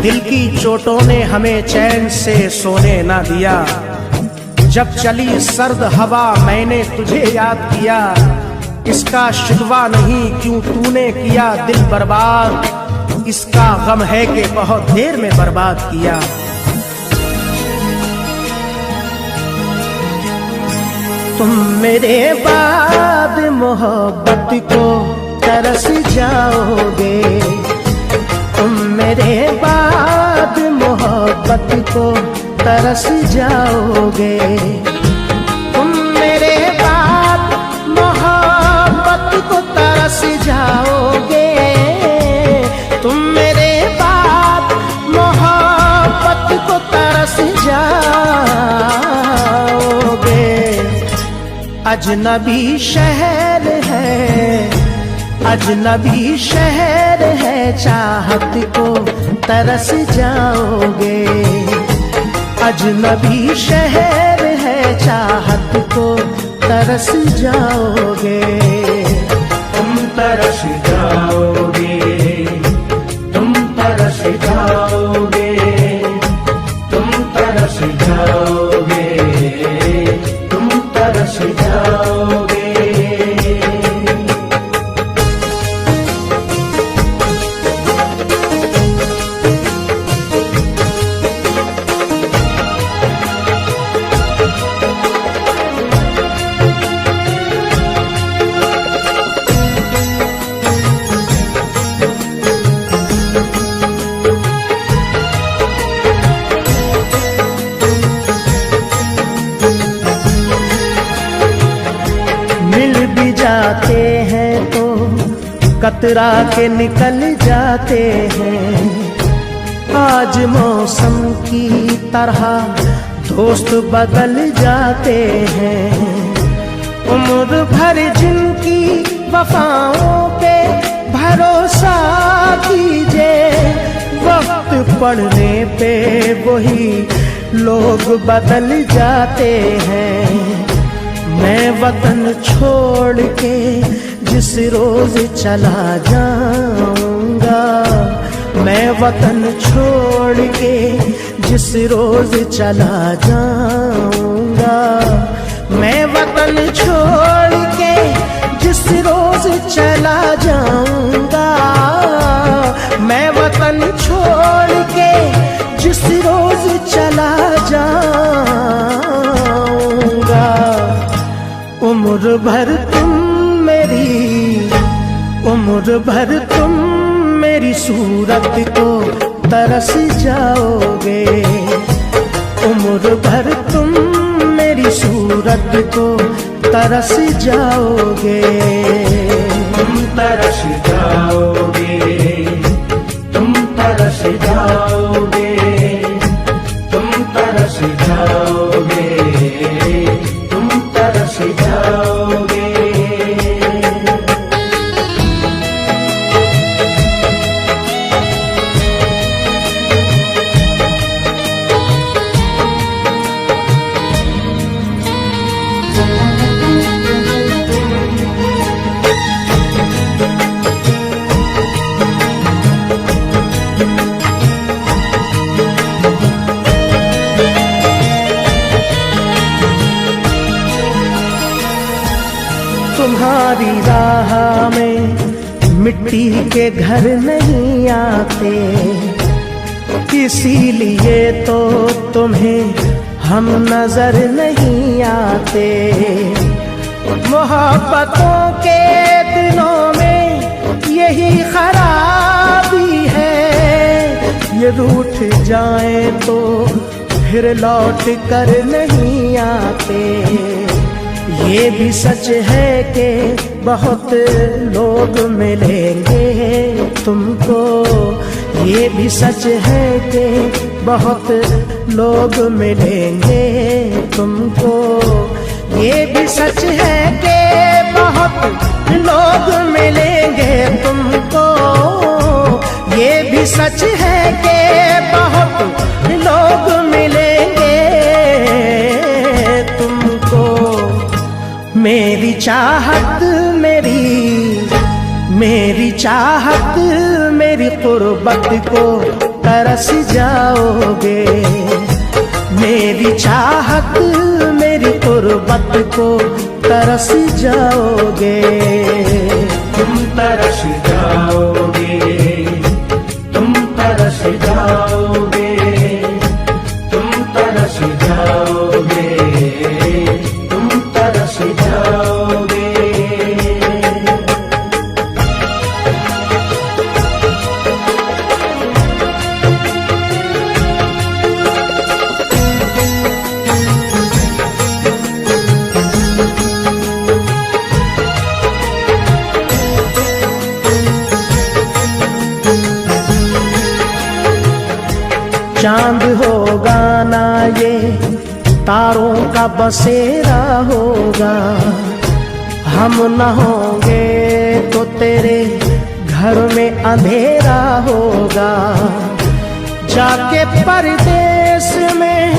दिल की चोटों ने हमें चैन से सोने ना दिया। जब चली सर्द हवा मैंने तुझे याद किया। इसका शिकवा नहीं क्यों तूने किया दिल बर्बाद, इसका गम है कि बहुत देर में बर्बाद किया। तुम मेरे बाद मोहब्बत को तरस जाओगे, तुम मेरे बाद मोहब्बत को तरस जाओगे। तुम मेरे बाद मोहब्बत को तरस जाओगे, तुम मेरे बाद मोहब्बत को तरस जाओगे। अजनबी शहर है, अजनबी शहर है, चाहत को तरस जाओगे। अजनबी शहर है, चाहत को तरस जाओगे। तुम तरस जाओगे, तुम तरस जाओगे, तुम तरस जाओगे, तुम तरस जाओगे। जाते हैं तो कतरा के निकल जाते हैं। आज मौसम की तरह दोस्त बदल जाते हैं। उम्र भर जिनकी वफाओं पे भरोसा कीजिए, वक्त पड़ने पे वही लोग बदल जाते हैं। मैं वतन छोड़ के जिस रोज चला जाऊंगा, मैं वतन छोड़ के जिस रोज चला जाऊंगा, मैं वतन छोड़ के जिस रोज चला जाऊंगा, मैं वतन छोड़ के जिस रोज चला जाऊंगा। उम्र भर तुम मेरी, उम्र भर तुम मेरी सूरत को तरस जाओगे। उम्र भर तुम मेरी सूरत को तरस जाओगे। तुम तरस जाओगे, तुम तरस जाओगे, तुम तरस जाओगे, तुम तरस जाओगे। तुम्हारी राह में मिट्टी के घर नहीं आते, इसीलिए तो तुम्हें हम नजर नहीं आते। मोहब्बतों के दिनों में यही खराबी है, ये रूठ जाए तो फिर लौट कर नहीं आते। ये भी सच है कि बहुत लोग मिलेंगे तुमको, ये भी सच है कि बहुत लोग मिलेंगे तुमको। ये भी सच है कि बहुत लोग मिलेंगे तुमको। ये भी सच है कि बहुत लोग मिलेंगे तुमको। मेरी चाहत मेरी चाहत मेरी कुर्बत को तरस जाओगे। मेरी चाहत मेरी तुरबत को तरस जाओगे। तुम तरस जाओगे, तुम तरस जाओगे, तुम तरस जाओगे, तुम तरस जाओगे। चांद होगा ना ये तारों का बसेरा होगा। हम न होंगे तो तेरे घर में अंधेरा होगा। जाके परदेस में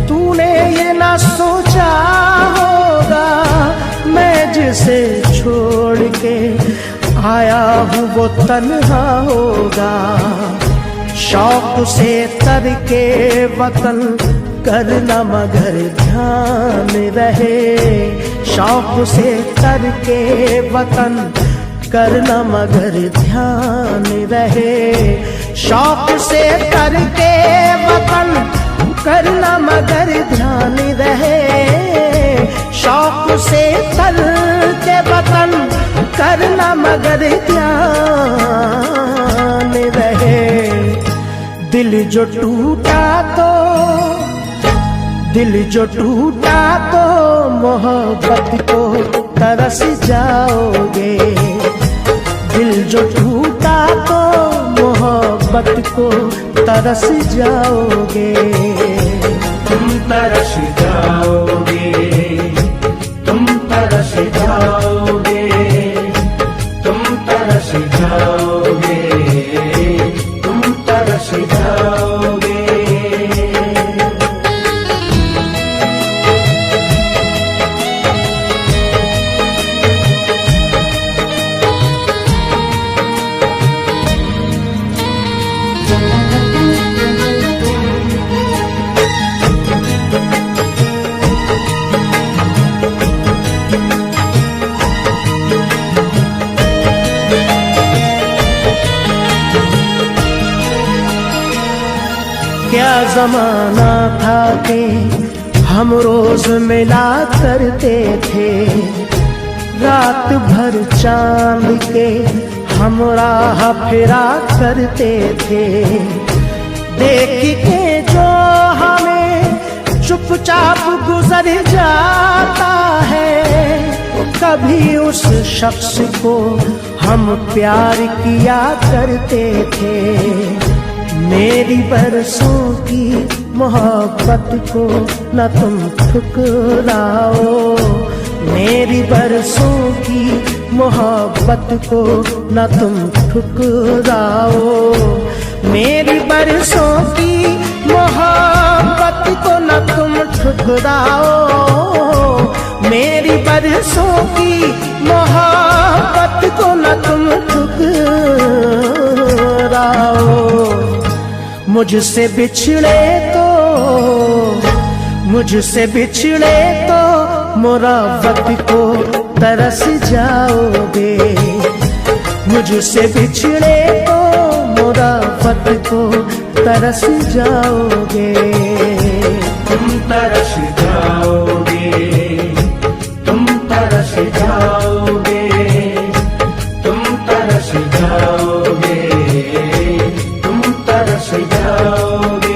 तूने ये ना सोचा होगा, मैं जिसे छोड़ के आया हूँ वो तन्हा होगा। शौक से तरके वतन करना मगर ध्यान रहे। शौक से तरके वतन करना मगर ध्यान रहे। शौक से तरके वतन करना मगर ध्यान रहे। शौक से तरके वतन करना मगर ध्यान रहे। दिल जो टूटा तो मोहब्बत को तरस जाओगे। दिल जो टूटा तो मोहब्बत को तरस जाओगे। तुम तरस जाओगे, तुम तरस जाओगे, तुम तरस जाओगे, तुम तरस जाओगे। क्या जमाना था कि हम रोज मिला करते थे। रात भर चांद के हम राह फिरा करते थे। देख के जो हमें चुपचाप गुजर जाता है, कभी उस शख्स को हम प्यार किया करते थे। मेरी बरसों की मोहब्बत को न तुम ठुकराओ। मेरी बरसों की मोहब्बत को न तुम ठुकराओ। मेरी बरसों की मोहब्बत को न तुम ठुकराओ। मेरी बरसों की मोहब्बत को न तुम ठुकराओ। मुझसे बिछड़े तो मोहब्बत को तरस जाओगे। मुझसे बिछड़े तो मोहब्बत को तरस जाओगे। तुम तरस जाओगे, तुम तरस जाओगे, तुम तरस जाओगे, तुम तरस जाओगे।